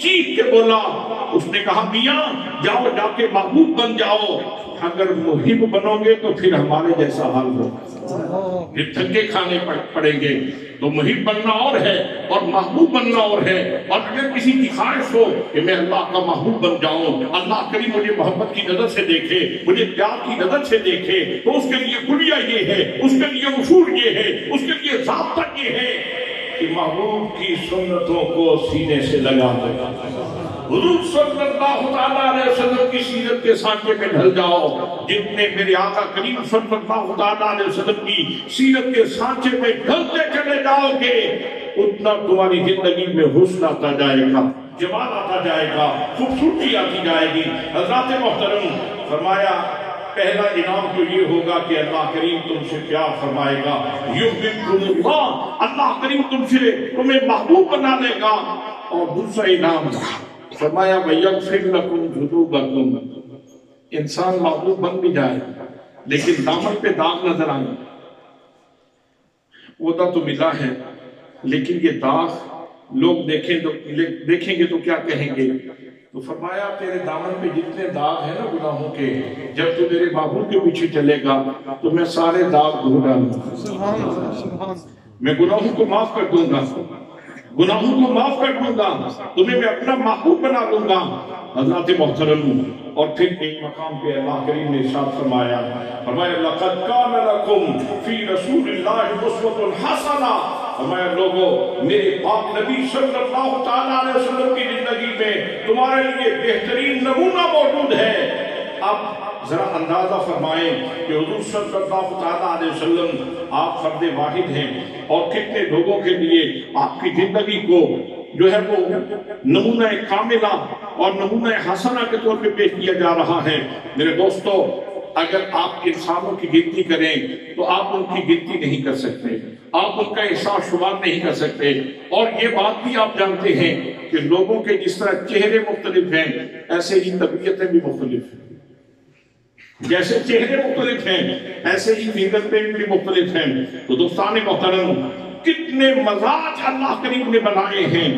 چیخ کے بولا، اس نے کہا میاں جاؤ جا کے محبوب بن جاؤ، اگر محب بنو گے تو پھر ہمارے جیسا حال ہوگا، پھر دھکے کھانے پڑیں گے۔ تو محب بننا اور ہے اور محبوب بننا اور ہے، اور اگر کسی کی خواہش ہو کہ میں اللہ کا محبوب بن جاؤں، اللہ کریم مجھے محبت کی نظر سے دیکھے، مجھے پیار کی نظر سے دیکھے، تو اس کے لیے کلیہ یہ ہے، اس کے لیے اصول یہ ہے، اس کے لیے ضابطہ یہ ہے کہ محبوب کی سنتوں کو سینے سے لگا دے۔ حضور صلی اللہ علیہ وسلم کی سیرت کے سانچے میں ڈھل جاؤ، جتنے میرے آقا کریم صلی اللہ علیہ وسلم کی سیرت کے سانچے میں ڈھلتے چلے جاؤ گے، اتنا تمہاری زندگی میں حسن آتا جائے گا، جمال آتا جائے گا، خوبصورتی آتی جائے گی۔ حضرات محترم، فرمایا پہلا انعام تو یہ ہوگا کہ اللہ کریم تم سے پیار فرمائے گا، یحببکم اللہ، اللہ کریم تمہیں محبوب بنا لے گا۔ اور دوسرا انعام فرمایا وَيَغْفِرْ لَكُمْ ذُنُوبَكُمْ، انسان محبوب بن بھی جائے لیکن دامن پہ داغ نظر آئے، عہدہ تو ملا ہے لیکن یہ داغ لوگ دیکھیں گے تو کیا کہیں گے؟ تو فرمایا تیرے دامن پہ جتنے داغ ہیں نا گناہوں کے، جب تو میرے محبوب کے پیچھے چلے گا تو میں سارے داغ دھو ڈالوں، میں گناہوں کو معاف کر دوں گا، گناہوں کو معاف کر دوں گا، تمہیں میں اپنا محبوب بنا دوں گا۔ حضرات محترم، اور پھر ایک مقام پہ اللہ کریم نے ارشاد فرمایا لَقَدْ كَانَ لَكُمْ فِي رَسُولِ اللَّهِ أُسْوَةٌ حَسَنَةٌ، فرمایا لوگوں میرے پاک نبی صلی اللہ تعالیٰ علیہ وسلم کی زندگی میں تمہارے لیے بہترین نمونہ موجود ہے۔ اب ذرا اندازہ فرمائیں کہ حضور صلی اللہ تعالیٰ علیہ وسلم آپ فرد واحد ہیں، اور کتنے لوگوں کے لیے آپ کی زندگی کو جو ہے وہ نمونہ کاملہ اور نمونہ حسنہ کے طور پہ پیش کیا جا رہا ہے۔ میرے دوستو، اگر آپ انسانوں کی گنتی کریں تو آپ ان کی گنتی نہیں کر سکتے، آپ ان کا احساس شمار نہیں کر سکتے، اور یہ بات بھی آپ جانتے ہیں کہ لوگوں کے جس طرح چہرے مختلف ہیں ایسے ہی طبیعتیں بھی مختلف ہیں، جیسے چہرے مختلف ہیں ایسے ہی فنگر پرنٹ بھی مختلف ہیں۔ تو دوستان محترم، کتنے مزاج اللہ کریم نے بنائے ہیں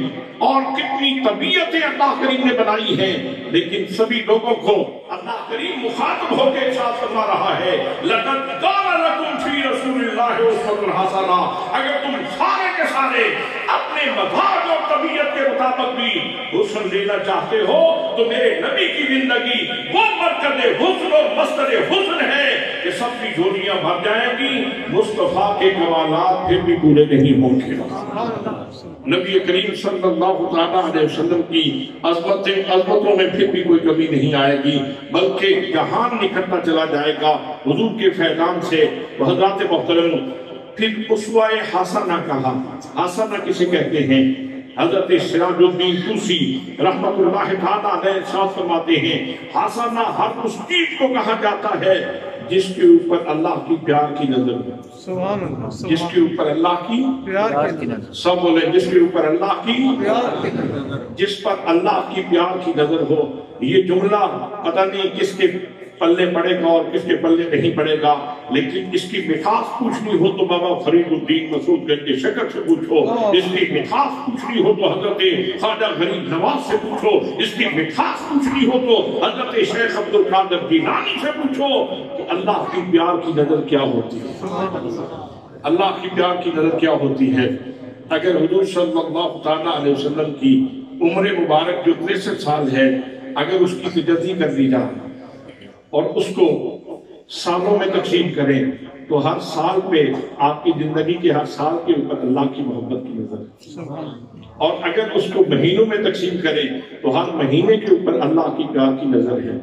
اور کتنی طبیعتیں اللہ کریم نے بنائی ہیں، لیکن سبھی لوگوں کو اللہ کریم مخاطب ہو کے ارشاد فرما رہا ہے لَقَدْ كَانَ لَكُمْ فِي رَسُولِ اللَّهِ أُسْوَةٌ حَسَنَةٌ۔ اگر تم سارے کے سارے اپنے مزاج اور طبیعت کے مطابق بھی حسن لینا چاہتے ہو تو میرے نبی کی زندگی وہ مرکز حسن اور مصدر حسن ہے کہ سب کی جھولیاں بھر جائیں گی، مصطفیٰ کے کمالات پھر بھی پورے نہیں ہوں گے۔ نبی کریم صلی اللہ علیہ وسلم کی عظمتوں میں پھر بھی کوئی کمی نہیں آئے گی، بلکہ جہان نکھرتا چلا جائے گا حضور کے فیضان سے۔ حضرات محترم، پھر اسوہ حسنہ کہا، حسنہ کسے کہتے ہیں؟ حضرت سراج الدین طوسی رحمت اللہ تعالیٰ علیہ ارشاد فرماتے ہیں حسنہ ہر اس چیز کو کہا جاتا ہے جس کے اوپر اللہ کی پیار کی نظر ہو۔ سبحان اللہ، جس کے اوپر اللہ کی پیار کی نظر، سب بولے جس کے اوپر اللہ کی پیار کی نظر، جس پر اللہ کی پیار کی نظر ہو۔ یہ جملہ پتہ نہیں کس کے پلے پڑے گا اور کس کے پلے نہیں پڑے گا، لیکن اس کی مٹھاس پوچھنی ہو تو بابا فرید الدین مسعود گنج کے شکر سے پوچھو، اس کی مٹھاس پوچھنی ہو تو حضرت خواجہ غریب نواز سے پوچھو، اس کی مٹھاس پوچھنی ہو تو حضرت شیخ عبد القادر جیلانی سے پوچھو کہ اللہ کی پیار کی نظر کیا ہوتی ہے، اللہ کی پیار کی نظر کیا ہوتی ہے۔ اگر حضور صلی اللہ تعالیٰ علیہ وسلم کی عمر مبارک جو 63 سال ہے، اگر اس کی تجزیہ کر لی جائے اور اس کو سالوں میں تقسیم کریں تو ہر سال پہ آپ کی زندگی کے ہر سال کے اوپر اللہ کی محبت کی نظر ہے، اور اگر اس کو مہینوں میں تقسیم کریں تو ہر مہینے کے اوپر اللہ کی پیار کی نظر ہے،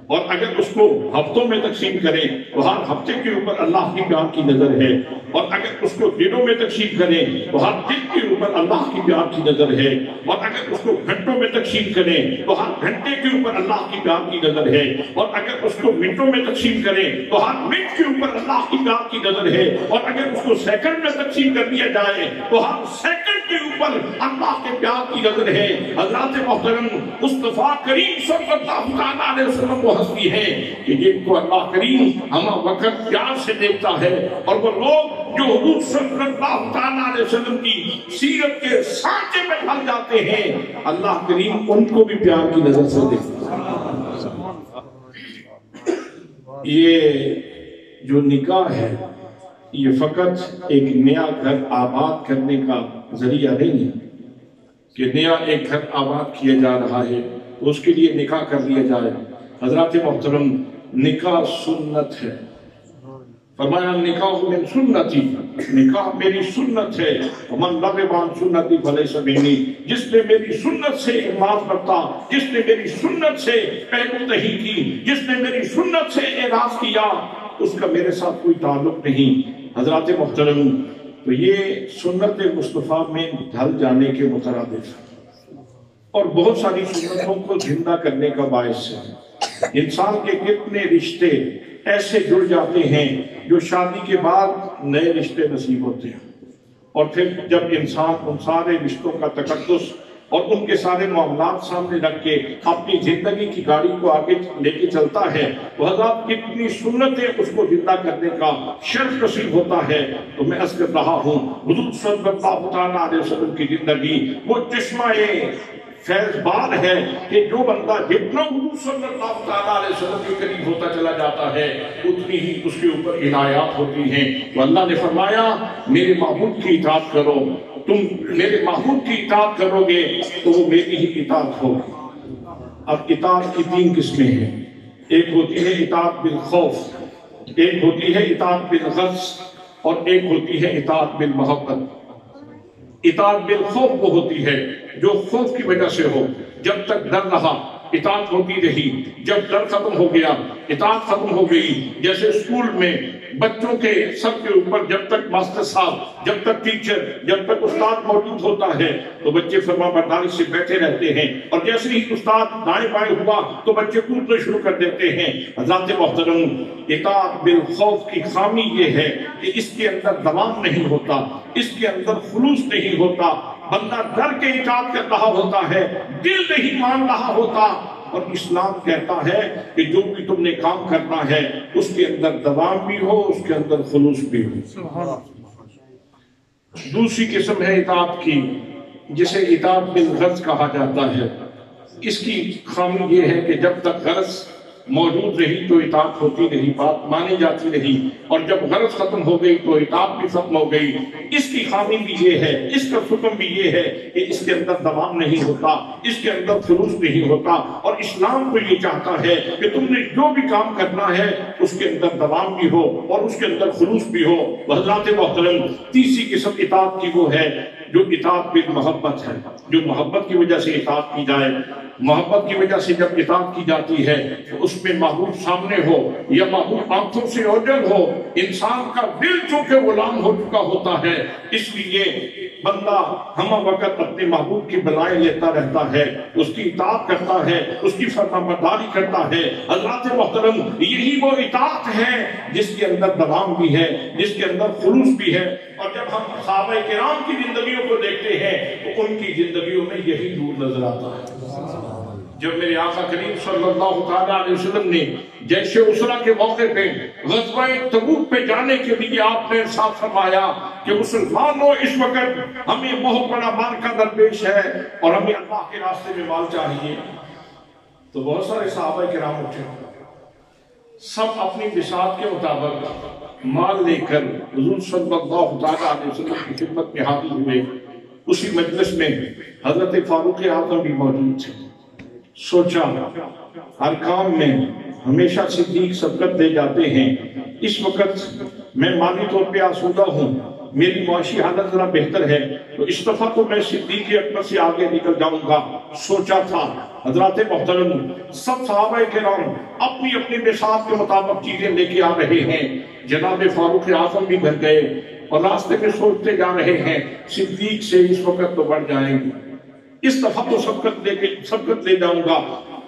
اور اگر اس کو ہفتوں میں تقسیم کریں تو ہر ہفتے کے اوپر اللہ کی پیار کی نظر ہے، اور اگر اس کو دنوں میں تقسیم کریں تو ہر دن کے اوپر اللہ کی پیار کی نظر ہے، اور اگر اس کو گھنٹوں میں تقسیم کریں تو ہر گھنٹے کے اوپر اللہ کی پیار کی نظر ہے، اور اگر اس کو منٹوں میں تقسیم کریں تو ہر منٹ کے اوپر اللہ کی پیار کی نظر ہے، اور اگر اس کو سیکنڈ میں تقسیم کر دیا جائے تو ہر سیکنڈ کے اوپر اوپر اللہ کے پیار کی نظر ہے۔ حضرات محترم مصطفیٰ کریم صلی اللہ علیہ وسلم وہ ہستی ہے کہ جن کو اللہ کریم ہمہ وقت پیار سے دیکھتا ہے، اور وہ لوگ جو حضور صلی اللہ علیہ وسلم کی سیرت کے سانچے میں ڈھل جاتے ہیں، اللہ کریم ان کو بھی پیار کی نظر سے دیکھتا ہے۔ یہ جو نکاح ہے یہ فقط ایک نیا گھر آباد کرنے کا ذریعہ نہیں ہے کہ نیا ایک گھر آباد کیا جا رہا ہے تو اس کے لیے نکاح کر لیا جائے۔ حضرات محترم، نکاح سنت ہے۔ فرمایا نکاح من سنتی، نکاح میری سنت ہے۔ ومن رغب عن سنتی فلیس منی، جس نے میری سنت سے اعراض رکھتا، جس نے میری سنت سے پیروی کی، جس نے میری سنت سے اعراض کیا، اس کا میرے ساتھ کوئی تعلق نہیں۔ حضرات محترم، تو یہ سنت مصطفیٰ میں ڈھل جانے کے مترادف ہے اور بہت ساری سنتوں کو زندہ کرنے کا باعث ہے۔ انسان کے کتنے رشتے ایسے جڑ جاتے ہیں جو شادی کے بعد نئے رشتے نصیب ہوتے ہیں، اور پھر جب انسان ان سارے رشتوں کا تقدس اور ان کے سارے معاملات سامنے رکھ کے اپنی زندگی کی گاڑی کو آگے لے کے چلتا ہے، تو حضرات کتنی سنتیں اس کو زندہ کرنے کا شرف نصیب ہوتا ہے۔ تو میں عرض کر رہا ہوں، حضور صلی اللہ علیہ وسلم کی زندگی وہ چشمہ فیض بار ہے کہ جو بندہ جتنا حضور صلی اللہ علیہ وسلم کے قریب ہوتا چلا جاتا ہے اتنی ہی اس کے اوپر عنایات ہوتی ہیں۔ تو اللہ نے فرمایا میرے محبوب کی اطاعت کرو، تم میرے محبوب کی اطاعت کرو گے تو وہ میری ہی اطاعت ہوگی۔ اب اطاعت کی تین قسمیں ہیں، ایک ہوتی ہے اطاعت بالخوف، ایک ہوتی ہے اطاعت بالغضب، اور ایک ہوتی ہے اطاعت بالمحبت۔ اطاعت بالخوف وہ ہوتی ہے جو خوف کی وجہ سے ہو، جب تک ڈر رہا اطاعت ہوتی رہی، جب ڈر ختم ہو گیا اطاعت ختم ہو گئی۔ جیسے اسکول میں بچوں کے سب کے اوپر جب تک ماسٹر صاحب، جب تک ٹیچر، جب تک استاد موجود ہوتا ہے تو بچے فرما برداری سے بیٹھے رہتے ہیں، اور جیسے ہی استاد دائیں بائیں ہوا تو بچے کودنا شروع کر دیتے ہیں۔ حضرات محترم، اطاعت بالخوف کی خامی یہ ہے کہ اس کے اندر دوام نہیں ہوتا، اس کے اندر خلوص نہیں ہوتا، بندہ ڈر کے اطاعت کر رہا ہوتا ہے، دل نہیں مان رہا ہوتا۔ اور اسلام کہتا ہے کہ جو بھی تم نے کام کرنا ہے اس کے اندر دوام بھی ہو، اس کے اندر خلوص بھی ہو۔ دوسری قسم ہے اطاعت کی جسے اطاعت بالغرض کہا جاتا ہے۔ اس کی خامی یہ ہے کہ جب تک غرض موجود رہی تو اطاعت ہوتی نہیں، بات مانی جاتی نہیں، اور جب غرض ختم ہو گئی تو اطاعت بھی ختم ہو گئی۔ اس کی خامی بھی یہ ہے، اس کا حکم بھی یہ ہے کہ اس کے اندر دوام نہیں ہوتا، اس کے اندر خلوص نہیں ہوتا، اور اسلام کو یہ چاہتا ہے کہ تم نے جو بھی کام کرنا ہے اس کے اندر دوام بھی ہو اور اس کے اندر خلوص بھی ہو۔ حضرات محترم، تیسری قسم اطاعت کی وہ ہے جو اطاعت بالمحبت ہے، جو محبت کی وجہ سے اطاعت کی جائے۔ محبت کی وجہ سے جب اطاعت کی جاتی ہے تو اس میں محبوب سامنے ہو یا محبوب آنکھوں سے اوجل ہو، انسان کا دل چونکہ غلام ہو چکا ہوتا ہے، اس لیے بندہ ہمہ وقت اپنے محبوب کی بلائیں لیتا رہتا ہے، اس کی اطاعت کرتا ہے، اس کی فرمانبرداری کرتا ہے۔ حضرات محترم، یہی وہ اطاعت ہے جس کے اندر دوام بھی ہے، جس کے اندر خلوص بھی ہے۔ اور جب ہم صحابہ کرام کی زندگیوں کو دیکھتے ہیں تو ان کی زندگیوں میں یہی نور نظر آتا ہے۔ جب میرے آقا کریم صلی اللہ علیہ وسلم نے جیش اسرا کے موقع پہ غزوہ تبوک پہ جانے کے لیے آپ نے ارشاد فرمایا کہ مسلمانوں اس وقت ہمیں بہت بڑا معرکہ درپیش ہے اور ہمیں اللہ کے راستے میں مال چاہیے، تو بہت سارے صحابہ کرام اٹھے، سب اپنی بساط کے مطابق مال لے کر حضور صلی اللہ علیہ وسلم کی خدمت میں حاضر ہوئے۔ اسی مجلس میں حضرت فاروق اعظم بھی موجود تھے۔ سوچا ہر کام میں ہمیشہ صدیق سبقت دے جاتے ہیں، اس وقت میں مالی طور پہ آسودہ ہوں، میری معاشی حالت ذرا بہتر ہے، تو اس دفعہ تو میں صدیق اکبر سے آگے نکل جاؤں گا۔ سوچا تھا۔ حضرات محترم، سب صحابہ کرام اپنی اپنی بساط کے مطابق چیزیں لے کے آ رہے ہیں۔ جناب فاروق اعظم بھی گھر گئے اور راستے میں سوچتے جا رہے ہیں صدیق سے اس وقت تو بڑھ جائیں گے، اس دفعہ تو سبقت لے جاؤں گا۔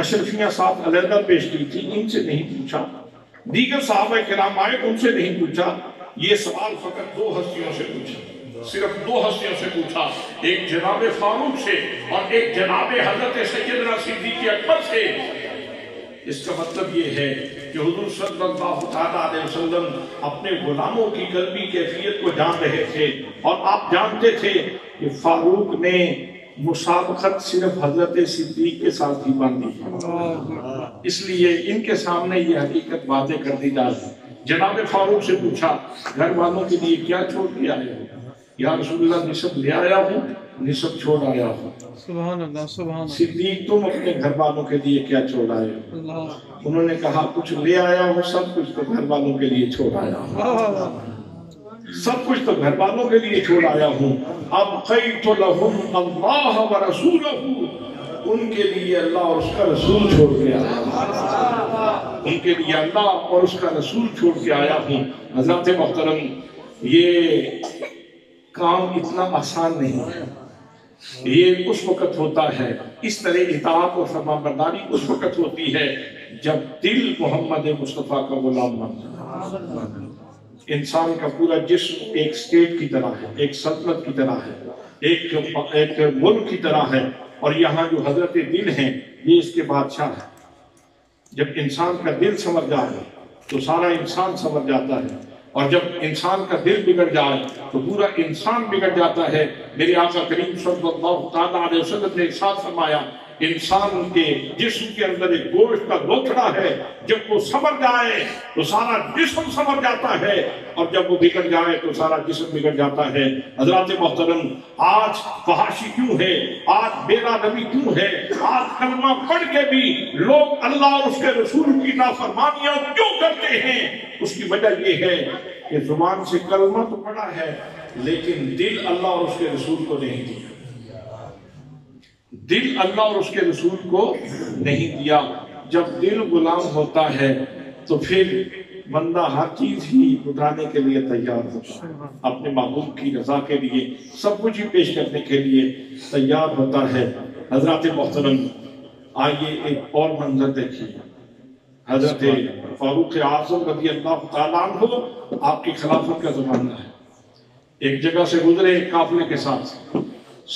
اشرفیاں ساتھ علیحدہ پیش کی تھی، ان سے نہیں پوچھا، دیگر صحابہ کرام آئے ان سے نہیں پوچھا، یہ سوال فقط دو ہستیوں سے پوچھا، صرف دو ہستیوں سے پوچھا، ایک جناب فاروق سے اور ایک جناب حضرت سیدنا صدیق اکبر سے۔ اس کا مطلب یہ ہے کہ حضور صلی اللہ علیہ وسلم اپنے غلاموں کی قلبی کیفیت کو جان رہے تھے، اور آپ جانتے تھے کہ فاروق نے مسابقت صرف حضرت صدیق کے ساتھ ہی باندھی ہے، اس لیے ان کے سامنے یہ حقیقت باتیں کر دی جائے۔ جناب فاروق سے پوچھا گھر والوں کے لیے کیا چھوڑ کے آئے ہو؟ یا رسول اللہ نصف لے آیا ہوں، نصف چھوڑ آیا ہوں۔ سبحان اللہ سبحان صدیق تم اپنے گھر والوں کے لیے کیا چھوڑ آئے ہو؟ اللہ، انہوں نے کہا کچھ لے آیا ہوں، سب کچھ تو گھر والوں کے لیے چھوڑ آیا ہوں، سب کچھ تو گھر والوں کے لیے چھوڑ آیا ہوں۔ ابقیت لہم اللہ ورسولہ، ان کے لیے اللہ اور اس کا رسول چھوڑ کے آیا ہوں، ان کے لیے اللہ اور اس کا رسول چھوڑ کے آیا ہوں۔ حضرات محترم، یہ کام اتنا آسان نہیں ہے، یہ اس وقت ہوتا ہے، اس طرح اطاعت اور فرمانبرداری اس وقت ہوتی ہے جب دل محمد مصطفیٰ کا غلام بن جائے۔ انسان کا پورا جسم ایک اسٹیٹ کی طرح ہے، ایک سلطنت کی طرح ہے، ایک ملک کی طرح ہے، اور یہاں جو حضرت دل ہیں یہ اس کے بادشاہ ہے۔ جب انسان کا دل سمجھ جائے تو سارا انسان سمجھ جاتا ہے، اور جب انسان کا دل بگڑ جائے تو پورا انسان بگڑ جاتا ہے۔ میرے آقا کریم صلی اللہ علیہ وسلم نے ارشاد فرمایا انسان کے جسم کے اندر ایک گوشت کا لوتھڑا ہے، جب وہ سمر جائے تو سارا جسم سمر جاتا ہے، اور جب وہ بگڑ جائے تو سارا جسم بگڑ جاتا ہے۔ حضرات محترم، آج فحاشی کیوں ہے، آج بیرا نبی کیوں ہے، آج کلمہ پڑھ کے بھی لوگ اللہ اور اس کے رسول کی نافرمانیاں کیوں کرتے ہیں؟ اس کی وجہ یہ ہے کہ زبان سے کلمہ تو پڑھا ہے لیکن دل اللہ اور اس کے رسول کو نہیں دیا، دل اللہ اور اس کے رسول کو نہیں دیا۔ جب دل غلام ہوتا ہے تو پھر بندہ ہر چیز ہی اٹھانے کے لیے تیار ہوتا ہے، اپنے محبوب کی رضا کے لیے سب کچھ ہی پیش کرنے کے لیے تیار ہوتا ہے۔ حضرات محترم، آئیے ایک اور منظر دیکھیے۔ حضرت فاروق اعظم رضی اللہ تعالیٰ عنہ، آپ کی خلافت کا زمانہ ہے، ایک جگہ سے گزرے ایک قافلے کے ساتھ،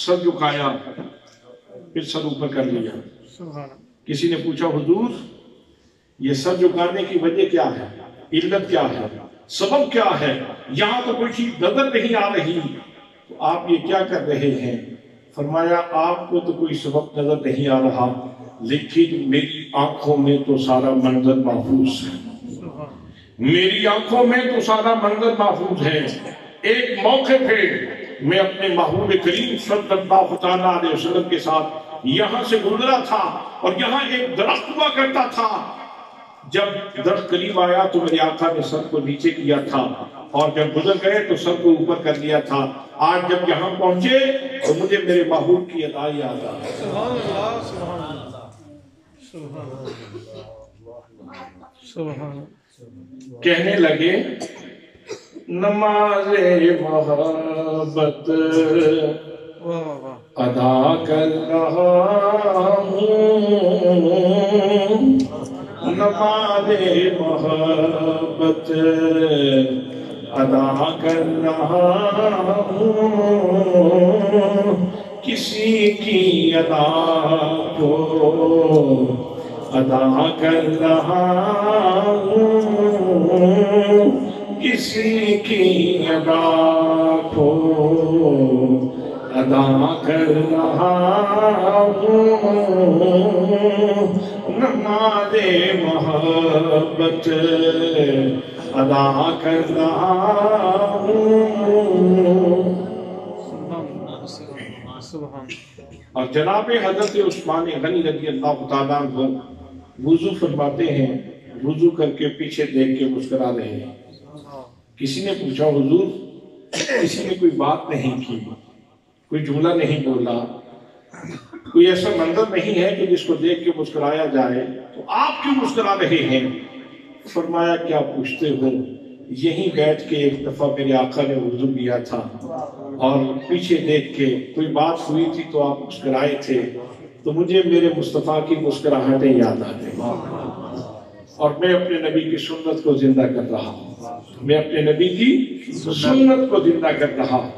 سر جھکایا پھر سر اوپر کر لیا۔ کسی نے پوچھا حضور یہ سر جھکانے کی وجہ کیا ہے، علت کیا ہے، سبب کیا ہے؟ یہاں تو کوئی چیز نظر نہیں آ رہی، تو آپ یہ کیا کر رہے ہیں؟ فرمایا آپ کو تو کوئی سبب نظر نہیں آ رہا، لیکن میری آنکھوں میں تو سارا منظر محفوظ ہے، میری آنکھوں میں تو سارا منظر محفوظ ہے۔ ایک موقع پہ میں اپنے محبوب کریم صلی اللہ علیہ وسلم کے ساتھ یہاں سے گزرا تھا، اور یہاں ایک درخت ہوا کرتا تھا، جب درخت قریب آیا تو میرے آقا نے سر کو نیچے کیا تھا، اور جب گزر گئے تو سر کو اوپر کر لیا تھا۔ آج جب یہاں پہنچے تو مجھے میرے محبوب کی ادا یاد آ گئی۔ سبحان اللہ سبحان اللہ سبحان اللہ سبحان اللہ۔ کہنے لگے نماز محبت ادا کر رہا ہوں، نماز محبت ادا کر رہا ہوں، کسی کی ادا کو ادا کر رہا ہوں، کسی کی ادا کو ادا کر رہا ہوں، نماز محبت ادا کر رہا ہوں۔ اور جناب حضرت عثمان غنی رضی اللہ تعالیٰ عنہ وضو فرماتے ہیں، وضو کر کے پیچھے دیکھ کے مسکرا رہے ہیں۔ کسی نے پوچھا حضور کسی نے کوئی بات نہیں کی، کوئی جملہ نہیں بولا، کوئی ایسا منظر نہیں ہے کہ جس کو دیکھ کے مسکرایا جائے، تو آپ کیوں مسکرا رہے ہیں؟ فرمایا کیا پوچھتے ہو، یہیں بیٹھ کے ایک دفعہ میرے آقا نے وضو کیا تھا اور پیچھے دیکھ کے کوئی بات ہوئی تھی تو آپ مسکرائے تھے، تو مجھے میرے مصطفیٰ کی مسکراہٹیں یاد آتے ہیں اور میں اپنے نبی کی سنت کو زندہ کر رہا ہوں، میں اپنے نبی کی سنت کو زندہ کر رہا ہوں۔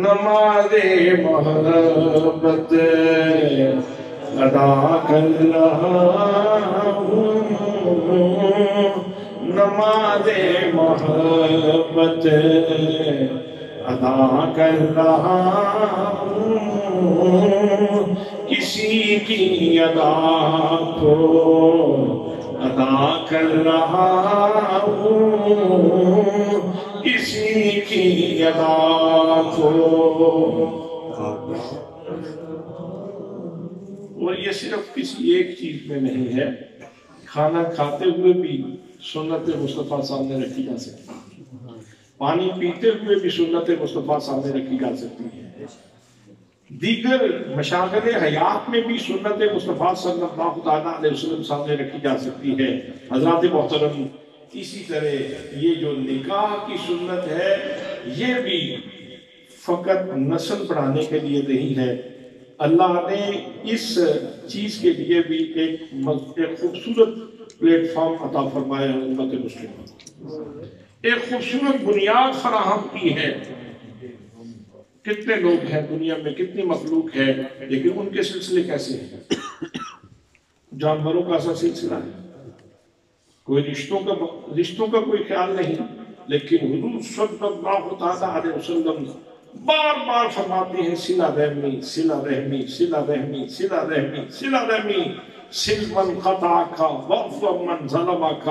نماز محبت ادا کر رہا ہوں، نماز محبت ادا کر رہا ہوں، کسی کی ادا کو ادا کر رہا ہوں، کسی کی ادا کو۔ اور یہ صرف کسی ایک چیز میں نہیں ہے، کھانا کھاتے ہوئے بھی سنت مصطفیٰ سامنے رکھی جا سکتی ہے، پانی پیتے ہوئے بھی سنت مصطفیٰ سامنے رکھی جا سکتی ہے، دیگر مشاغل حیات میں بھی سنت مصطفیٰ صلی اللہ علیہ وسلم سامنے رکھی جا سکتی ہے۔ حضرات محترم، اسی طرح یہ جو نکاح کی سنت ہے یہ بھی فقط نسل بڑھانے کے لیے نہیں ہے، اللہ نے اس چیز کے لیے بھی ایک خوبصورت پلیٹ فارم عطا فرمایا ہے، امت مسلمہ ایک خوبصورت بنیاد فراہم کی ہے۔ کتنے لوگ ہیں دنیا میں، کتنی مخلوق ہے، لیکن ان کے سلسلے کیسے ہیں؟ جانوروں کا ایسا سلسلہ ہے، کوئی رشتوں کا کوئی خیال نہیں، لیکن حضور صلی اللہ علیہ وسلم بار بار فرماتے ہیں صلہ رحمی، صلہ رحمی، صلہ رحمی، صلہ رحمی، صلہ رحمی، صل من قطعک واعف من ظلمک،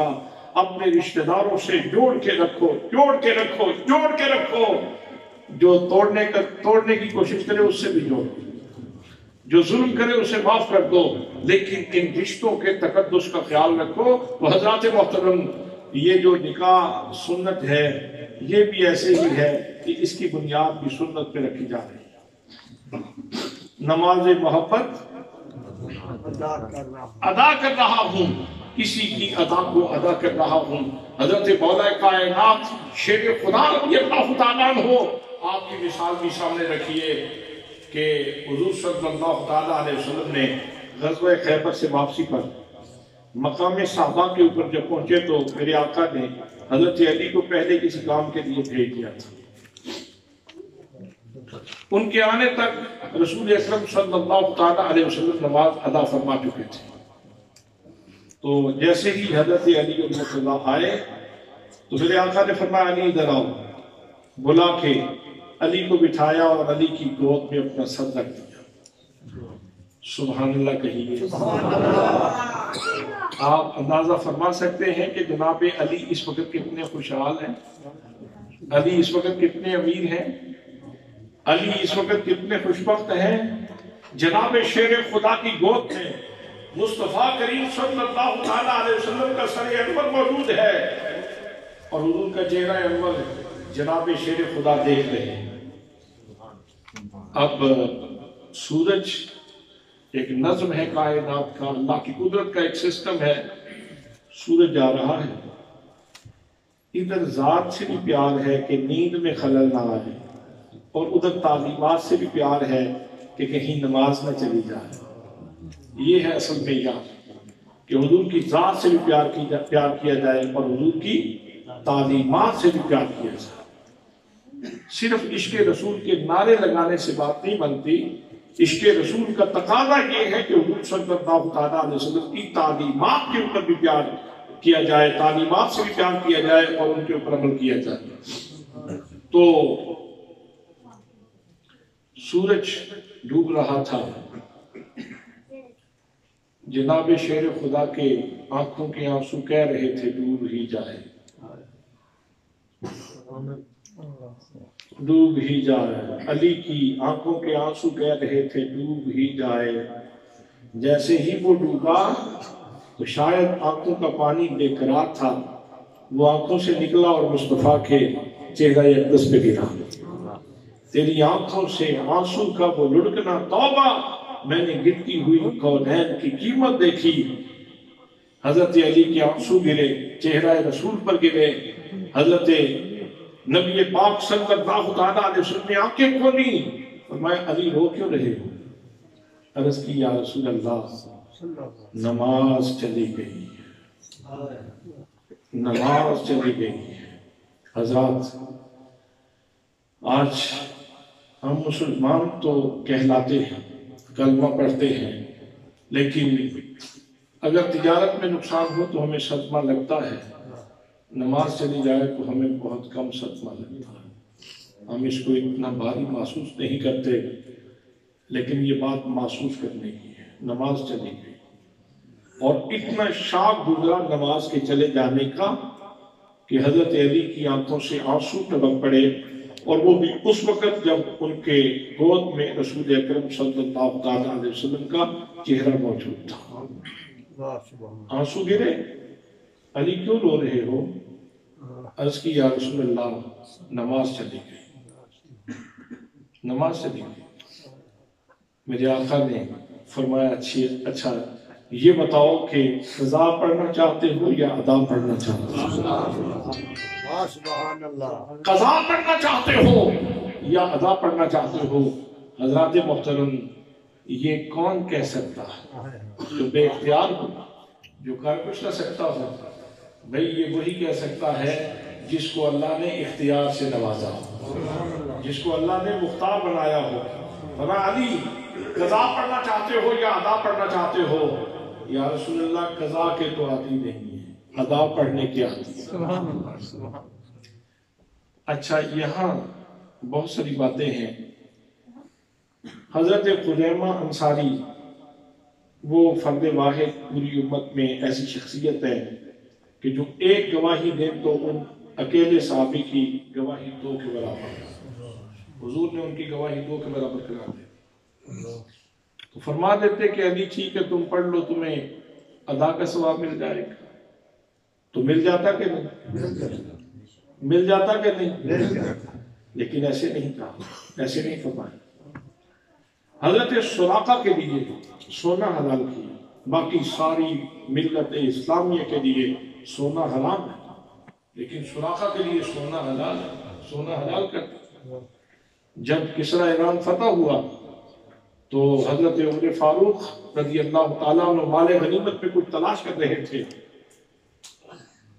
اپنے رشتہ داروں سے جوڑ کے رکھو، جوڑ کے رکھو، جوڑ کے رکھو، جو توڑنے کی کوشش کرے اس سے بھی جوڑو، جو ظلم کرے اسے معاف کر دو، لیکن ان رشتوں کے تقدس کا خیال رکھو۔ تو حضرات محترم، یہ جو نکاح سنت ہے یہ بھی ایسے ہی ہے کہ اس کی بنیاد بھی سنت پہ رکھی جا رہی ہے۔ نماز محبت ادا کر رہا ہوں، کسی کی ادا کو ادا کر رہا ہوں۔ حضرت مولا کائنات شیر خدا رضی اللہ تعالیٰ عنہ، آپ کی مثال بھی سامنے رکھیے کہ حضور صلی اللہ علیہ وسلم نے غزوہ خیبر سے واپسی پر مقام صحابہ کے اوپر جب پہنچے تو میرے آقا نے حضرت علی کو پہلے کسی کام کے لیے بھیج دیا تھا۔ ان کے آنے تک رسول اکرم صلی اللہ علیہ وسلم نماز ادا فرما چکے تھے۔ تو جیسے ہی حضرت علی رضی اللہ آئے تو میرے آقا نے فرمایا علی ادھر آؤ، بلا کے علی کو بٹھایا اور علی کی گود میں اپنا سر رکھ دیا۔ سبحان اللہ کہیے۔ آپ اندازہ فرما سکتے ہیں کہ جناب علی اس وقت کتنے خوشحال ہیں، علی اس وقت کتنے امیر ہیں، علی اس وقت کتنے خوشبخت ہیں۔ جناب شیر خدا کی گود میں مصطفیٰ کریم صلی اللہ علیہ وسلم کا سر انور موجود ہے اور حضور کا چہرہ انور جناب شیر خدا دیکھ رہے ہیں۔ اب سورج ایک نظم ہے کائنات کا، اللہ کی قدرت کا ایک سسٹم ہے، سورج جا رہا ہے، ادھر ذات سے بھی پیار ہے کہ نیند میں خلل نہ آئے، اور ادھر تعلیمات سے بھی پیار ہے کہ کہیں نماز نہ چلی جائے۔ یہ ہے اصل معیار کہ حضور کی ذات سے بھی پیار کیا جائے اور حضور کی تعلیمات سے بھی پیار کیا جائے۔ صرف عشق رسول کے نعرے لگانے سے بات نہیں بنتی، عشق رسول کا تقاضا یہ ہے کہ حضور صلی اللہ علیہ وسلم کی تعلیمات کے اوپر بھی پیار کیا جائے، تعلیمات سے بھی پیار کیا جائے اور ان کے اوپر عمل کیا جائے۔ تو سورج ڈوب رہا تھا، جناب شیر خدا کے آنکھوں کے آنسو کہہ رہے تھے ڈوب ہی جائے، ڈوب ہی جائے، علی کی آنکھوں کے آنسو کہہ رہے تھے ڈوب ہی جائے۔ جیسے ہی وہ ڈوبا تو شاید آنکھوں کا پانی بے قرار تھا، وہ آنکھوں سے نکلا اور مصطفیٰ کے چہرہ اقدس پہ گرا۔ تیری آنکھوں سے آنسو کا وہ لڑکنا توبہ، میں نے گرتی ہوئی کونین کی قیمت دیکھی۔ حضرت علی کے آنسو گرے، چہرہ رسول پر گرے، حضرت نبی پاک صلی اللہ علیہ وسلم نے آنکھیں کھولی، فرمایا علی رو کیوں رہے ہو؟ عرض کی یا رسول اللہ نماز چلی گئی، نماز چلی گئی۔ حضرات آج ہم مسلمان تو کہلاتے ہیں، کلمہ پڑھتے ہیں، لیکن اگر تجارت میں نقصان ہو تو ہمیں صدمہ لگتا ہے، نماز چلی جائے تو ہمیں بہت کم صدمہ لگتا ہے، ہم اس کو اتنا بھاری محسوس نہیں کرتے، لیکن یہ بات محسوس کرنے کی ہے۔ نماز چلی گئی اور اتنا شاق گزرا نماز کے چلے جانے کا کہ حضرت علی کی آنکھوں سے آنسو ٹپک پڑے، اور وہ بھی اس وقت جب ان کے گود میں رسول اکرم صلی اللہ علیہ وسلم کا چہرہ موجود تھا۔ آنسو گرے، علی کیوں رو رہے ہو؟ عرض کی یا رسول اللہ نماز چلی گئی، نماز چلی گئی۔ میرے آقا نے فرمایا اچھا یہ بتاؤ کہ قضا پڑھنا چاہتے ہو یا ادا پڑھنا چاہتے ہو؟ قضا پڑھنا چاہتے ہو یا ادا پڑھنا چاہتے ہو؟ حضرات محترم یہ کون کہہ سکتا ہے جو بے اختیار ہو، جو کر کچھ نہ سکتا ہو؟ بھئی یہ وہی کہہ سکتا ہے جس کو اللہ نے اختیار سے نوازا ہو، جس کو اللہ نے مختار بنایا ہو۔ فرمایا علی قضا پڑھنا چاہتے ہو یا ادا پڑھنا چاہتے ہو؟ یا رسول اللہ قضا کے تو عادی نہیں ہے، ادا پڑھنے کے عادی۔ سبحان اللہ، سبحان۔ اچھا یہاں بہت ساری باتیں ہیں۔ حضرت خزیمہ انصاری وہ فرد واحد پوری امت میں ایسی شخصیت ہے کہ جو ایک گواہی دیں تو ان اکیلے صحابی کی گواہی 2 کے برابر ہے۔ حضور نے ان کی گواہی 2 کے برابر کرا دی، تو فرما دیتے کہ علی ٹھیک ہے تم پڑھ لو، تمہیں ادا کا ثواب مل جائے گا۔ تو مل جاتا کہ نہیں؟ مل جاتا کہ نہیں؟ لیکن ایسے نہیں کہا، ایسے نہیں فرمایا۔ حضرت سراقہ کے لیے سونا حلال کیا، باقی ساری ملت اسلامیہ کے لیے سونا حرام ہے، لیکن سراقہ کے لیے سونا حلال ہے، سونا حلال کرتے۔ جب کسرا ایران فتح ہوا تو حضرت عمر فاروق رضی اللہ تعالیٰ عنہ مال غنیمت پہ کچھ تلاش کر رہے تھے،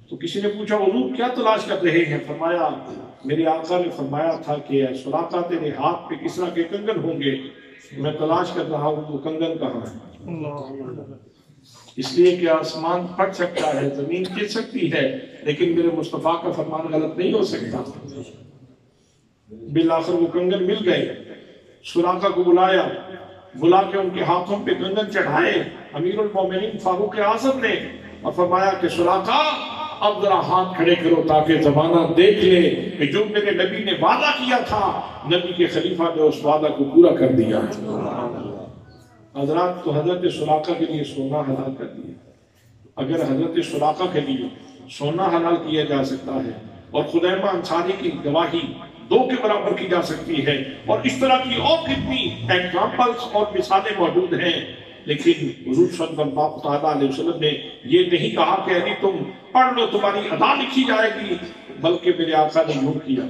تو کسی نے پوچھا حضور کیا تلاش کر رہے ہیں؟ فرمایا میرے آقا نے فرمایا تھا کہ سراقہ تیرے ہاتھ پہ کسرا کے کنگن ہوں گے، میں تلاش کر رہا ہوں وہ کنگن کہاں ہے؟ اس لیے کہ آسمان پھٹ سکتا ہے، زمین گر سکتی ہے، لیکن میرے مصطفیٰ کا فرمان غلط نہیں ہو سکتا۔ بالآخر وہ کنگن مل گئے، سراقہ کو بلا کے ان کے ہاتھوں پہ کنگن چڑھائے امیر المومنین فاروق اعظم نے، اور فرمایا کہ سراقہ اب ذرا ہاتھ کھڑے کرو تاکہ زمانہ دیکھ لے کہ جو میرے نبی نے وعدہ کیا تھا، نبی کے خلیفہ نے اس وعدہ کو پورا کر دیا۔ حضرات تو حضرت سراقہ کے لیے سونا حلال کر دیا۔ اگر حضرت سراقہ کے لیے سونا حلال کیا جا سکتا ہے اور خزیمہ انصاری کی گواہی 2 کے برابر کی جا سکتی ہے، اور اس طرح کی اور کتنی ایگزامپلز اور مثالیں موجود ہیں، لیکن حضور صلی اللہ تعالیٰ علیہ وسلم نے یہ نہیں کہا کہ علی تم پڑھ لو تمہاری ادا لکھی جائے گی، بلکہ میرے آقا نے یوں کیا،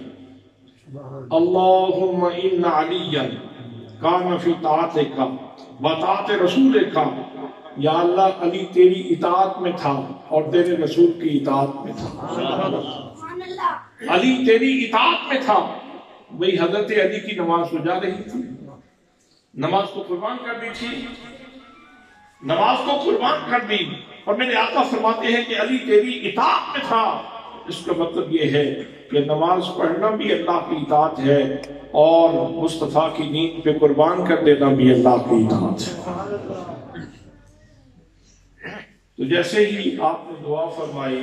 اللہم ان علیٰ کان فی طاعتک و طاعت رسولک، یا اللہ علی تیری اطاعت میں تھا اور تیرے رسول کی اطاعت میں تھا، علی تیری اطاعت میں تھا۔ وہی حضرت علی کی نماز ہو جا رہی تھی، نماز کو قربان کر دی تھی، نماز کو قربان کر دی، اور میرے آقا فرماتے ہیں کہ علی تیری اطاعت میں تھا۔ اس کا مطلب یہ ہے کہ نماز پڑھنا بھی اللہ کی اطاعت ہے، اور مصطفیٰ کی دین پہ قربان کر دینا بھی اللہ کی اطاعت ہے۔ تو جیسے ہی آپ نے دعا فرمائی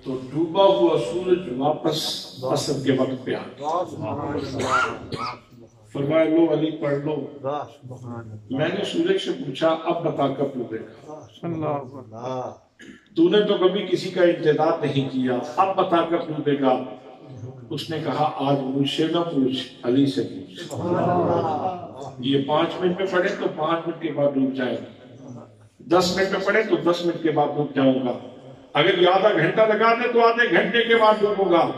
تو ڈوبا ہوا سورج واپس عصر کے وقت پہ آ گیا۔ فرمایا لو علی پڑھ لو۔ میں نے سورج سے پوچھا اب بتا کب ڈوبے گا؟ تو نے تو کبھی کسی کا انتظار نہیں کیا، اب بتا کب ڈوبے گا؟ اس نے کہا آج مجھ سے نہ پوچھ، علی سے پوچھ۔ یہ 5 منٹ میں پڑھے تو 5 منٹ کے بعد ڈوب جائے گا، 10 منٹ میں پڑھے تو 10 منٹ کے بعد ڈوب جاؤں گا، اگر یہ آدھا گھنٹہ لگا دے تو آدھے گھنٹے کے بعد ڈوبوں گا،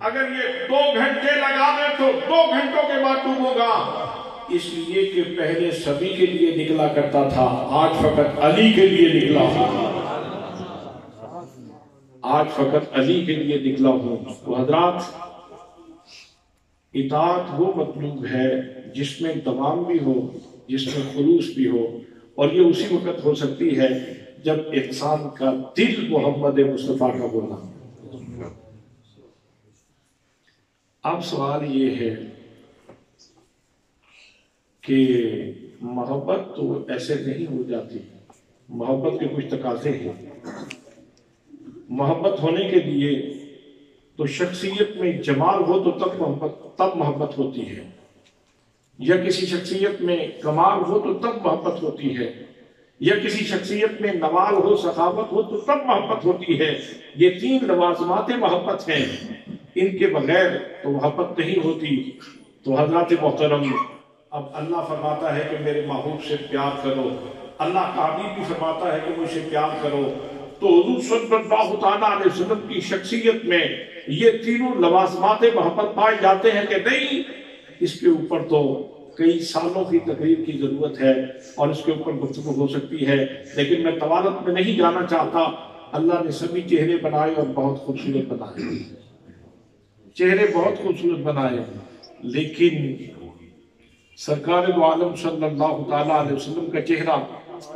اگر یہ 2 گھنٹے لگا دے تو 2 گھنٹوں کے بعد ڈوبوں گا۔ اس لیے کہ پہلے سبھی کے لیے نکلا کرتا تھا، آج فقط علی کے لیے نکلا ہوں، آج فقط علی کے لیے نکلا ہوں۔ تو حضرات، اطاعت وہ مطلوب ہے جس میں دوام بھی ہو، جس میں خلوص بھی ہو، اور یہ اسی وقت ہو سکتی ہے جب انسان کا دل محمد مصطفیٰ کا بولا۔ اب سوال یہ ہے کہ محبت تو ایسے نہیں ہو جاتی، محبت کے کچھ تقاضے ہیں۔ محبت ہونے کے لیے تو شخصیت میں جمال ہو تو تب محبت ہوتی ہے، یا کسی شخصیت میں کمال ہو تو تب محبت ہوتی ہے، یا کسی شخصیت میں نوال ہو، سخاوت ہو تو تب محبت ہوتی ہے۔ یہ تین لوازمات محبت ہیں، ان کے بغیر تو محبت نہیں ہوتی۔ تو حضرات محترم، اب اللہ فرماتا ہے کہ میرے محبوب سے پیار کرو، اللہ کا حبیب بھی فرماتا ہے کہ مجھ سے پیار کرو، تو حضور صلی اللہ تعالیٰ علیہ وسلم کی شخصیت میں یہ تینوں لوازمات محبت پائے جاتے ہیں کہ نہیں؟ اس کے اوپر تو کئی سالوں کی تقریر کی ضرورت ہے اور اس کے اوپر گفتگو ہو سکتی ہے، لیکن میں طوالت میں نہیں جانا چاہتا۔ اللہ نے سبھی چہرے بنائے اور بہت خوبصورت بنائے، چہرے بہت خوبصورت بنائے، لیکن سرکار دو عالم صلی اللہ تعالیٰ علیہ وسلم کا چہرہ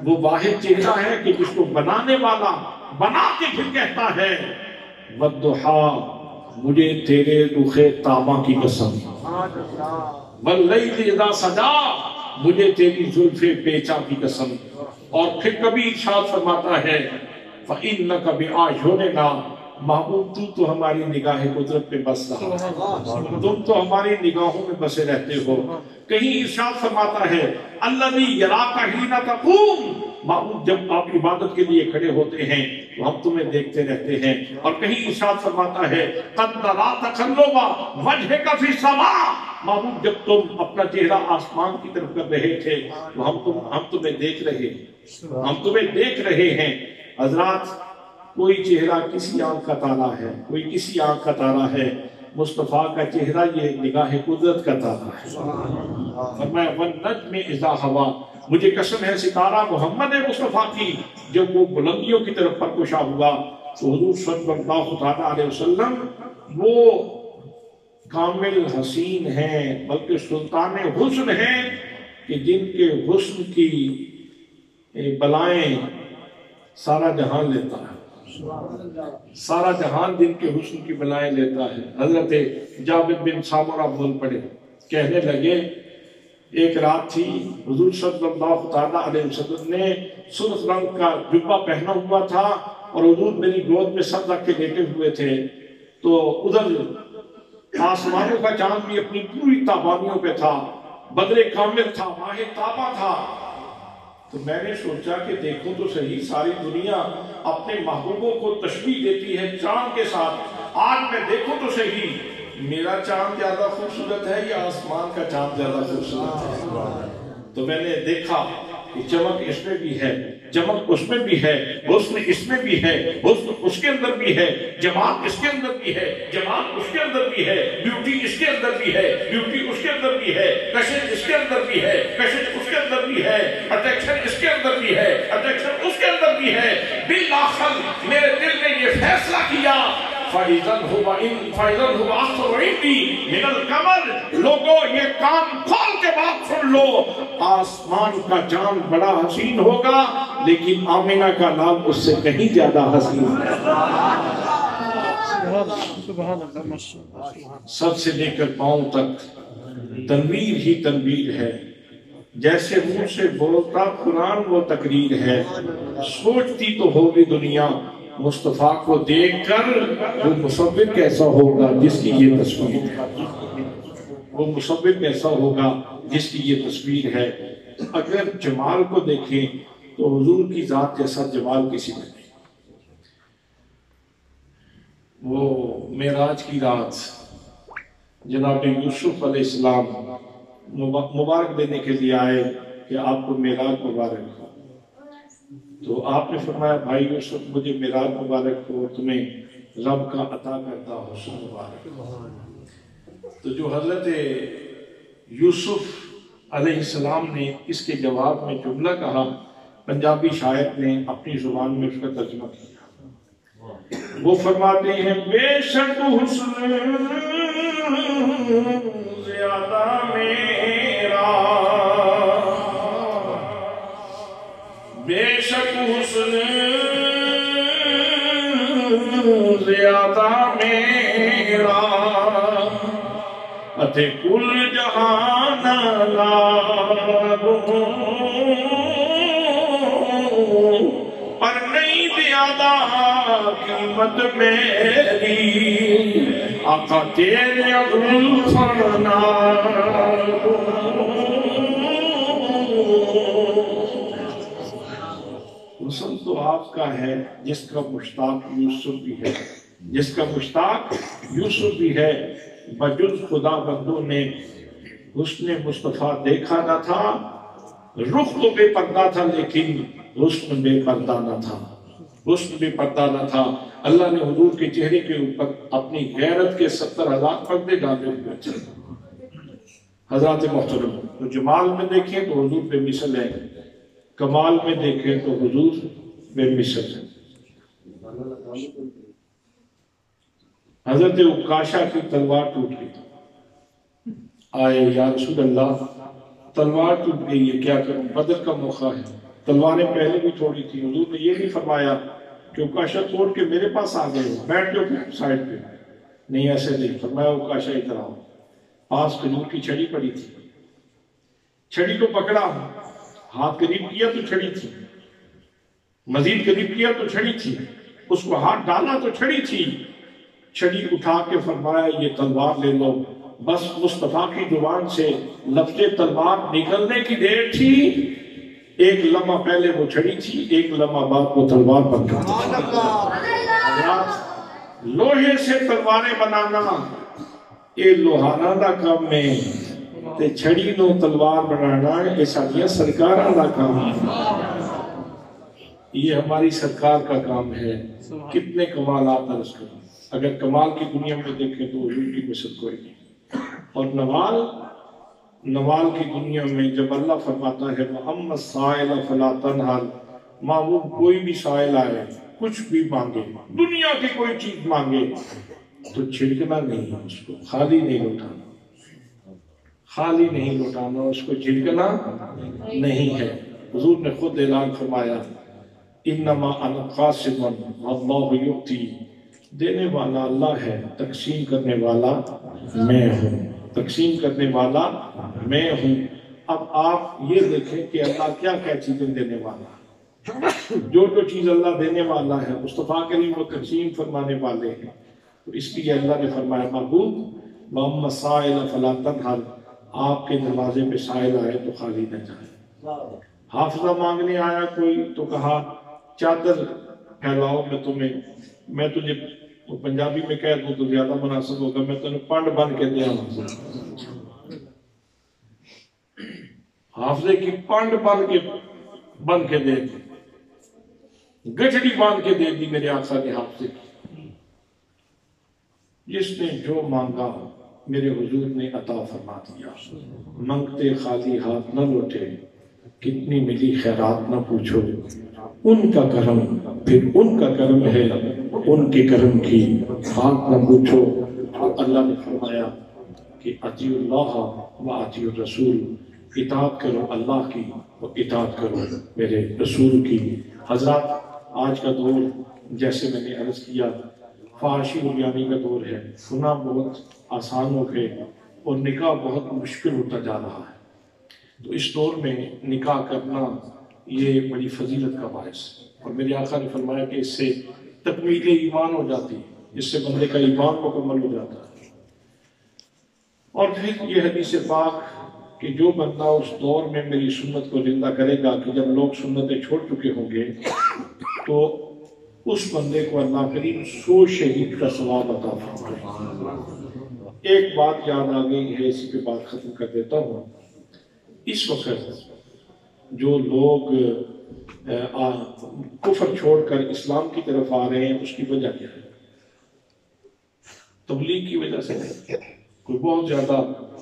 وہ واحد چہرہ ہے کہ جس کو بنانے والا بنا کے پھر کہتا ہے وَالضُّحَىٰ، مجھے تیرے رخ تاباں کی قسم، وَاللَّيْلِ اِذَا سَجَا، مجھے تیری زلف پیچا کی قسم۔ اور پھر کبھی ارشاد فرماتا ہے فَإِنَّكَ بِأَعْيُنِنَا، محبوب تو ہماری نگاہ قدرت پہ بس رہا، تم تو ہماری نگاہوں میں بسے رہتے ہو۔ کہیں ارشاد فرماتا ہے الَّذِي يَرَاكَ حِينَ تَقُومُ، محبوب جب آپ عبادت کے لیے کھڑے ہوتے ہیں تو ہم تمہیں دیکھتے رہتے ہیں۔ اور کہیں ارشاد فرماتا ہے قَدْ نَرَىٰ تَقَلُّبَ وَجْهِكَ فِي السَّمَاءِ، محبوب جب تم اپنا چہرہ آسمان کی طرف کر رہے تھے تو ہم تمہیں دیکھ رہے ہیں، ہم تمہیں دیکھ رہے ہیں۔ حضرات، کوئی چہرہ کسی آنکھ کا تارا ہے، کوئی کسی آنکھ کا تارا ہے، مصطفیٰ کا چہرہ یہ نگاہ قدرت کا تارا ہے۔ فرمایا وَالنَّجْمِ إِذَا هَوَىٰ، مجھے قسم ہے ستارہ محمد مصطفیٰ کی، جب وہ بلندیوں کی طرف پرکشا ہوا تو حضور صلی اللہ تعالیٰ علیہ وسلم وہ کامل حسین ہیں، بلکہ سلطان حسن ہیں کہ جن کے حسن کی بلائیں سارا جہان لیتا ہے، سارا جہان جن کے حسن کی بلائیں لیتا ہے۔ حضرت جابر بن سامرہ بول پڑے، کہنے لگے ایک رات تھی، حضور صلی اللہ تعالیٰ علیہ وسلم نے سرخ رنگ کا جبہ پہنا ہوا تھا اور حضور میری گود میں سر رکھ کے لیٹے ہوئے تھے، تو ادھر آسمانوں کا چاند بھی اپنی پوری تابانیوں پہ تھا، بدر کامل تھا، ماہ تابہ تھا۔ تو میں نے سوچا کہ دیکھو تو صحیح، ساری دنیا اپنے محبوبوں کو تشبیہ دیتی ہے چاند کے ساتھ، آج میں دیکھو تو صحیح، میرا چاند زیادہ خوبصورت ہے یا آسمان کا چاند زیادہ خوبصورت ہے؟ تو میں نے دیکھا کہ چمک اس میں بھی ہے، چمک اس میں بھی ہے، حسن اس میں بھی ہے، حسن اس کے اندر بھی ہے، جمال اس کے اندر بھی ہے، جمال اس کے اندر بھی ہے، بیوٹی اس کے اندر بھی ہے، بیوٹی اس کے اندر بھی ہے، کشش اس کے اندر بھی ہے، کشش اس کے اندر بھی ہے، اٹریکشن اس کے اندر بھی ہے، اٹریکشن اس کے اندر بھی ہے۔ بالآخر میرے دل نے یہ فیصلہ کیا فَإِذًا هُوَ أَحْسَنُ عِندِي مِنَ الْقَمَرِ، لوگوں یہ کان کھول کے بات سن لو، آسمان کا چاند بڑا حسین ہوگا لیکن آمینہ کا نام اس سے کہیں زیادہ حسین ہے۔ سبحان اللہ، سب سے لے کر پاؤں تک تنویر ہی تنویر ہے، جیسے منہ سے بولتا قرآن وہ تقریر ہے، سوچتی تو ہوگی دنیا مصطفیٰ کو دیکھ کر وہ مصور کیسا ہوگا جس کی یہ تصویر ہے، وہ مصور کیسا ہوگا جس کی یہ تصویر ہے۔ اگر جمال کو دیکھیں تو حضور کی ذات جیسا جمال کسی میں نہیں۔ وہ معراج کی رات جناب یوسف علیہ السلام مبارک دینے کے لیے آئے کہ آپ کو معراج مبارک ہو، تو آپ نے فرمایا بھائی یوسف مجھے معراج مبارک ہو، تمہیں رب کا عطا کرتا حسن مبارک۔ تو جو حضرت یوسف علیہ السلام نے اس کے جواب میں جملہ کہا، پنجابی شاعر نے اپنی زبان میں اس کا ترجمہ کیا۔ وہ فرماتے ہیں بے شک حسن زیادہ میرا، بے شک حسن زیادہ میرا، اتے کل جہان لاگوں، پر نہیں زیادہ قیمت میری آقا تیرے غلفنا۔ حسن تو آپ کا ہے جس کا مشتاق یوسف بھی ہے، جس کا مشتاق یوسف بھی ہے۔ بجز خدا بندوں نے حسن مصطفیٰ دیکھا نہ تھا، رخ تو بے پردہ تھا لیکن حسن بے پردہ نہ تھا، حسن بے پردہ نہ تھا۔ اللہ نے حضور کے چہرے کے اوپر اپنی غیرت کے 70,000 پردے ڈالے ہوئے تھے۔ حضرات محترم، تو جمال میں دیکھیں تو حضور بے مثل ہے، کمال میں دیکھیں تو حضور بے مثل ہے۔ حضرت عکاشہ کی تلوار ٹوٹ گئی، آئے یا رسول اللہ تلوار ٹوٹ گئی ہے، کیا کروں؟ بدر کا موقع ہے، تلواریں پہلے بھی تھوڑی تھی۔ حضور نے یہ نہیں فرمایا کہ عکاشہ توڑ کے میرے پاس آ گئے ہو، بیٹھ جاؤ سائڈ پہ، نہیں ایسے نہیں فرمایا۔ عکاشہ ادھر آؤ، پاس کھجور کی چھڑی پڑی تھی، چھڑی کو پکڑا، ہاتھ قریب کیا تو چھڑی تھی، مزید قریب کیا تو چھڑی تھی، اس کو ہاتھ ڈالا تو چھڑی تھی، چھڑی اٹھا کے فرمایا یہ تلوار لے لو۔ بس مصطفیٰ کی زبان سے لفظ تلوار نکلنے کی دیر تھی، ایک لمحہ پہلے وہ چھڑی تھی، ایک لمحہ بعد وہ تلوار بن گئی۔ لوہے سے تلواریں بنانا یہ لوہانا دا کام ہے، تے چھڑی نو تلوار بنانا یہ ساڈیاں سرکاراں دا کام ہے، یہ ہماری سرکار کا کام ہے۔ کتنے کمالات عرض کروں، اگر کمال کی دنیا میں دیکھیں تو حضور کی مثل کوئی نہیں، اور نوال کی دنیا میں جب اللہ فرماتا ہے محمد سائل فلا تنہر، معمول کوئی بھی سائل آئے کچھ بھی مانگے، دنیا کی کوئی چیز مانگے تو چھڑکنا نہیں ہے، اس کو خالی نہیں لوٹانا، خالی نہیں لوٹانا، اس کو چھڑکنا نہیں ہے۔ حضور نے خود اعلان فرمایا انما انا قاسم واللہ یؤتی، دینے والا اللہ ہے، تقسیم کرنے والا میں ہوں، تقسیم کرنے والا میں ہوں۔ اب آپ یہ دیکھیں کہ اللہ کیا کیا چیزیں دینے والا ہے، جو چیز اللہ دینے والا ہے مصطفیٰ کے لیے وہ تقسیم فرمانے والے ہیں۔ تو اس لیے اللہ نے فرمایا محبوب محمد سائل فلا تنہر، آپ کے دروازے پہ سائل آئے تو خالی نہ جائے۔ حافظہ مانگنے آیا کوئی تو کہا چادر پھیلاؤ، میں تجھے پنجابی میں کہہ دوں تو زیادہ مناسب ہوگا، میں تجھے پنڈ بن کے دیا ہوں، حافظے کی پنڈ بن کے دے دی، گچڑی باندھ کے دے دی میرے آقا نے حافظے کی۔ جس نے جو مانگا میرے حضور نے عطا فرما دیا، منگتے خالی ہاتھ نہ لوٹے، کتنی ملی خیرات نہ پوچھو، ان کا کرم پھر ان کا کرم ہے، ان کے کرم کی بات نہ پوچھو۔ اللہ نے فرمایا کہ اطیعوا اللہ و اطیعوا الرسول، اطاعت کرو اللہ کی اور اطاعت کرو میرے رسول کی۔ حضرات آج کا دور جیسے میں نے عرض کیا فحاشی غلیانی کا دور ہے، گناہ بہت آسان ہو گئے اور نکاح بہت مشکل ہوتا جا رہا ہے۔ تو اس دور میں نکاح کرنا یہ بڑی فضیلت کا باعث ہے، اور میرے آقا نے فرمایا کہ اس سے تکمیل ایمان ہو جاتی ہے، اس سے بندے کا ایمان مکمل ہو جاتا ہے۔ اور پھر یہ حدیث پاک کہ جو بندہ اس دور میں میری سنت کو زندہ کرے گا کہ جب لوگ سنتیں چھوڑ چکے ہوں گے تو اس بندے کو اللہ کریم 100 شہید کا ثواب عطا فرمائے۔ ایک بات یاد آ گئی ہے، اسی پہ بات ختم کر دیتا ہوں۔ اس وقت جو لوگ کفر چھوڑ کر اسلام کی طرف آ رہے ہیں اس کی وجہ کیا ہے؟ تبلیغ کی وجہ سے نہیں، کوئی بہت زیادہ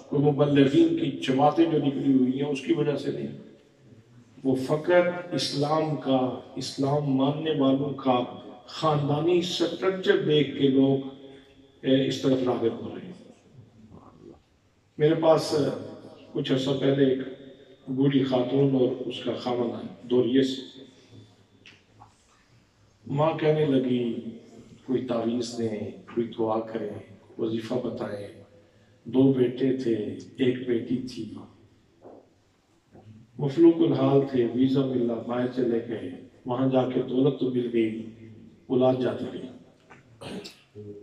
کوئی مبلغین کی جماعتیں جو نکلی ہوئی ہیں اس کی وجہ سے نہیں، وہ فقط اسلام کا، اسلام ماننے والوں کا خاندانی سٹرکچر دیکھ کے لوگ اس طرف راغب ہو رہے ہیں۔ میرے پاس کچھ عرصہ پہلے ایک بوڑھی خاتون اور اس کا خاوند دوریے سے ماں کہنے لگی کوئی تعویذ دیں، کوئی دعا کریں، وظیفہ بتائیں، 2 بیٹے تھے، 1 بیٹی تھی، مفلوق الحال تھے، ویزا ملا، باہر چلے گئے، وہاں جا کے دولت تو مل گئی، اولاد جاتی رہی،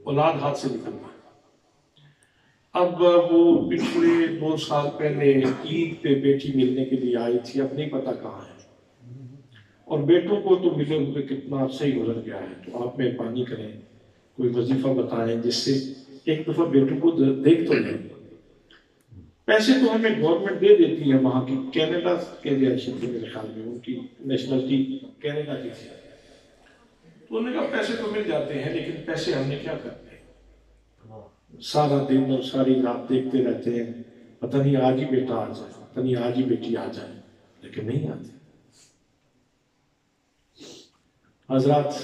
اولاد ہاتھ سے نکل گئی۔ اب وہ پچھلے 2 سال پہلے عید پہ بیٹی ملنے کے لیے آئی تھی، اب نہیں پتا کہاں ہے، اور بیٹوں کو تو ملے ہوئے کتنا عرصہ ہی گزر گیا ہے، تو آپ مہربانی کریں کوئی وظیفہ بتائیں جس سے ایک دفعہ بیٹوں کو دیکھ تو لیں۔ پیسے تو ہمیں گورنمنٹ دے دیتی ہے وہاں کی، کینیڈا کے رہائشی تھے میرے خیال میں، ان کی نیشنلٹی کینیڈا کی تھی، تو انہوں نے کہا پیسے تو مل جاتے ہیں لیکن پیسے ہم نے کیا کرتے ہیں، سارا دن اور ساری رات دیکھتے رہتے ہیں، پتہ نہیں آج ہی بیٹا آ جائے، پتہ نہیں آج ہی بیٹی آ جائے، لیکن نہیں آتے۔ حضرات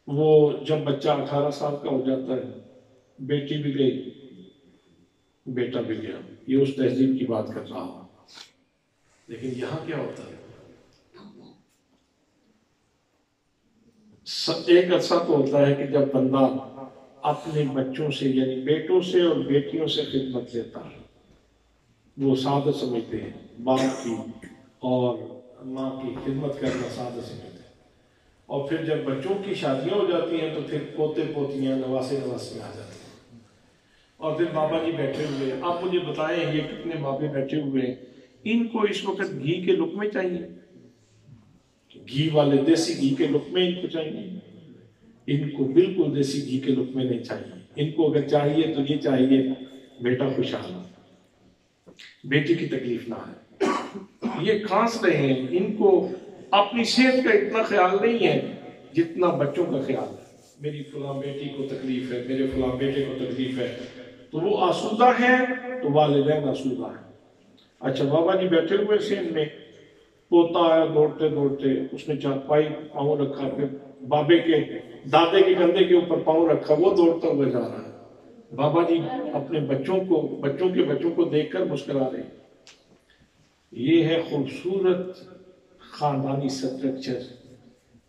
وہ جب بچہ 18 سال کا ہو جاتا ہے، بیٹی بھی گئی، بیٹا بھی گیا، یہ اس تہذیب کی بات کر رہا ہوں، لیکن یہاں کیا ہوتا ہے، ایک عرصہ تو ہوتا ہے کہ جب بندہ اپنے بچوں سے یعنی بیٹوں سے اور بیٹیوں سے خدمت لیتا ہے، وہ سعادت سمجھتے ہیں، باپ کی اور ماں کی خدمت کرنا سعادت سمجھتے ہیں، اور پھر جب بچوں کی شادیاں ہو جاتی ہیں تو پھر پوتے پوتیاں نواسے نواسیاں آ جاتی ہیں، اور پھر بابا جی بیٹھے ہوئے ہیں۔ آپ مجھے بتائیں یہ کتنے بابے بیٹھے ہوئے ہیں، ان کو اس وقت گھی کے لقمے چاہیے، گھی والے دیسی گھی کے لقمے ان کو چاہیے؟ ان کو بالکل دیسی گھی کے لقمے نہیں چاہیے، ان کو اگر چاہیے تو یہ چاہیے بیٹا خوشحال ہو، بیٹی کی تکلیف نہ ہے، یہ کھانس رہے ہیں، ان کو اپنی صحت کا اتنا خیال نہیں ہے جتنا بچوں کا خیال ہے، میری فلاں بیٹی کو تکلیف ہے، میرے فلاں بیٹے کو تکلیف ہے، تو وہ آسودہ ہیں تو والدین آسودہ ہیں۔ اچھا بابا جی بیٹھے ہوئے سین میں، پوتا آیا دوڑتے دوڑتے، اس نے چارپائی پاؤں رکھا، پھر بابے کے دادے کے کندھے کے اوپر پاؤں رکھا، وہ دوڑتا ہوا جا رہا ہے، بابا جی اپنے بچوں کے بچوں کو دیکھ کر مسکرا رہے ہیں۔ یہ ہے خوبصورت خاندانی سٹرکچر،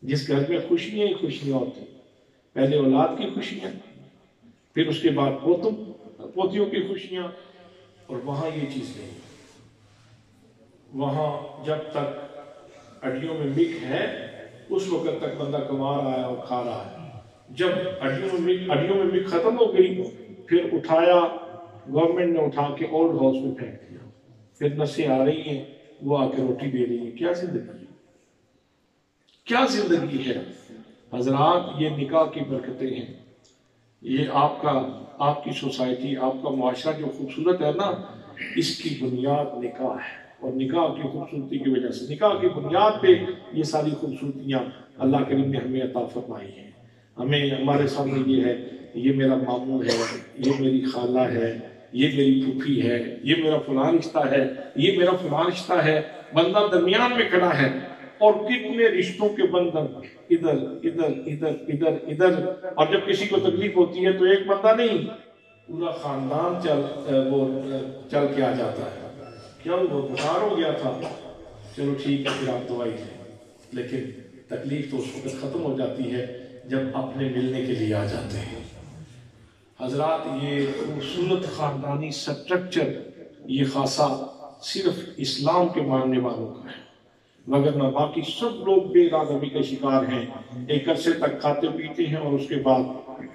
جس گھر میں خوشیاں ہی خوشیاں ہوتی، پہلے اولاد کی خوشیاں، پھر اس کے بعد پوتیوں کی خوشیاں، اور وہاں یہ چیز نہیں، وہاں جب تک ہڈیوں میں مک ہے اس وقت تک بندہ کما رہا ہے اور کھا رہا ہے، جب ہڈیوں میں مک ختم ہو گئی پھر اٹھایا، گورنمنٹ نے اٹھا کے اولڈ ہاؤس میں پھینک دیا، پھر نسیں آ رہی ہیں، وہ آ کے روٹی دے رہی ہیں، کیا زندگی ہے، کیا زندگی ہے حضرات۔ یہ نکاح کی برکتیں ہیں، یہ آپ کی سوسائٹی، آپ کا معاشرہ جو خوبصورت ہے نا، اس کی بنیاد نکاح ہے، اور نکاح کی خوبصورتی کی وجہ سے، نکاح کی بنیاد پہ یہ ساری خوبصورتیاں اللہ کریم نے ہمیں عطا فرمائی ہیں۔ ہمیں ہمارے سامنے یہ ہے، یہ میرا ماموں ہے، یہ میری خالہ ہے، یہ میری پھوپھی ہے، یہ میرا فلاں رشتہ ہے، یہ میرا فلاں رشتہ ہے، بندہ درمیان میں کھڑا ہے، اور کتنے رشتوں کے بندن ادھر ادھر ادھر ادھر ادھر، اور جب کسی کو تکلیف ہوتی ہے تو ایک بندہ نہیں، پورا خاندان چل کے آ جاتا ہے، کیا وہ بخار ہو گیا تھا، چلو ٹھیک ہے پھر آپ دوائی لیں، لیکن تکلیف تو اس وقت ختم ہو جاتی ہے جب اپنے ملنے کے لیے آ جاتے ہیں۔ حضرات یہ خوبصورت خاندانی سٹرکچر، یہ خاصہ صرف اسلام کے ماننے والوں کا ہے، وگرنہ باقی سب لوگ بے ارادگی کا شکار ہیں، ایک عرصے تک کھاتے پیتے ہیں اور اس کے بعد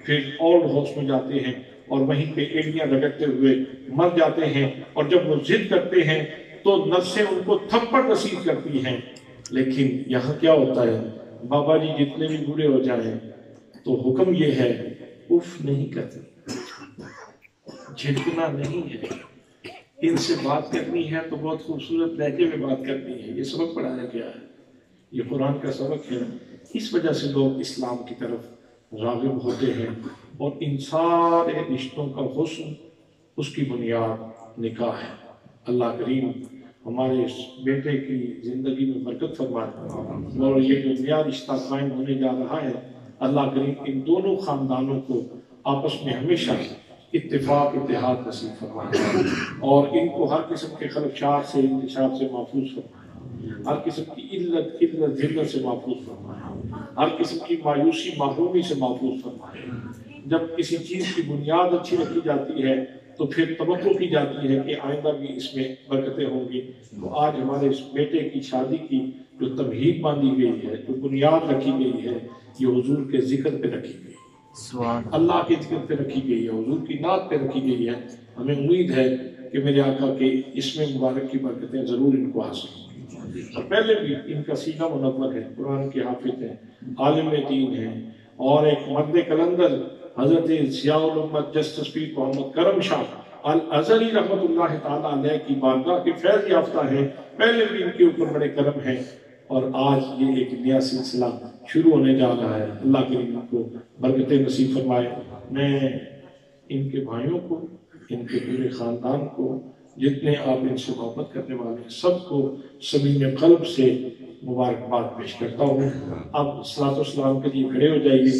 پھر اولڈ ہاؤس میں جاتے ہیں اور وہیں پہ ایڑیاں رگڑتے ہوئے مر جاتے ہیں، اور جب وہ ضد کرتے ہیں تو نفسیں ان کو تھپڑ رسید کرتی ہیں۔ لیکن یہاں کیا ہوتا ہے، بابا جی جتنے بھی بوڑھے ہو جائیں تو حکم یہ ہے، اف نہیں کرتے، جھڑکنا نہیں ہے، ان سے بات کرنی ہے تو بہت خوبصورت لہجے میں بات کرنی ہے، یہ سبق پڑھایا گیا ہے، یہ قرآن کا سبق ہے، اس وجہ سے لوگ اسلام کی طرف راغب ہوتے ہیں۔ اور ان سارے رشتوں کا حسن اس کی بنیاد نکاح ہے۔ اللہ کریم ہمارے اس بیٹے کی زندگی میں برکت فرمائے، اور یہ جو نیا رشتہ قائم ہونے جا رہا ہے اللہ کریم ان دونوں خاندانوں کو آپس میں ہمیشہ اتفاق اتحاد نصیب فرمائے، اور ان کو ہر قسم کے خلفشات سے انتشار سے محفوظ فرمائے، ہر قسم کی علت ذلت سے محفوظ فرمائے، ہر قسم کی مایوسی محرومی سے محفوظ فرمائے۔ جب کسی چیز کی بنیاد اچھی رکھی جاتی ہے تو پھر توقع کی جاتی ہے کہ آئندہ بھی اس میں برکتیں ہوں گی۔ تو آج ہمارے اس بیٹے کی شادی کی جو تمہید باندھی گئی ہے، جو بنیاد رکھی گئی ہے، یہ حضور کے ذکر پہ رکھی گئی ہے، اللہ کے ذکر پہ رکھی گئی ہے، حضور کی نعت پہ رکھی گئی ہے۔ ہمیں امید ہے کہ میرے آقا کے اس میں مبارک کی برکتیں ضرور ان کو حاصل ہوں گی۔ اور پہلے بھی ان کا سینہ منور ہے، قرآن کے حافظ ہیں، عالم دین ہیں، اور ایک مرد کلندر حضرت ضیاء الامت جسٹس پیر محمد کرم شاہ الازہری رحمۃ اللہ تعالیٰ علیہ کی بارگاہ کے فیض یافتہ ہیں۔ پہلے بھی ان کے اوپر بڑے کرم ہیں، اور آج یہ ایک نیا سلسلہ شروع ہونے جا رہا ہے۔ اللہ کے ان کو برکتیں نصیب فرمائے۔ میں ان کے بھائیوں کو، ان کے پورے خاندان کو، جتنے آپ ان سے محبت کرنے والے ہیں، سب کو صمیم قلب سے مبارکباد پیش کرتا ہوں۔ اب صلاۃ و سلام کے لیے کھڑے ہو جائیے۔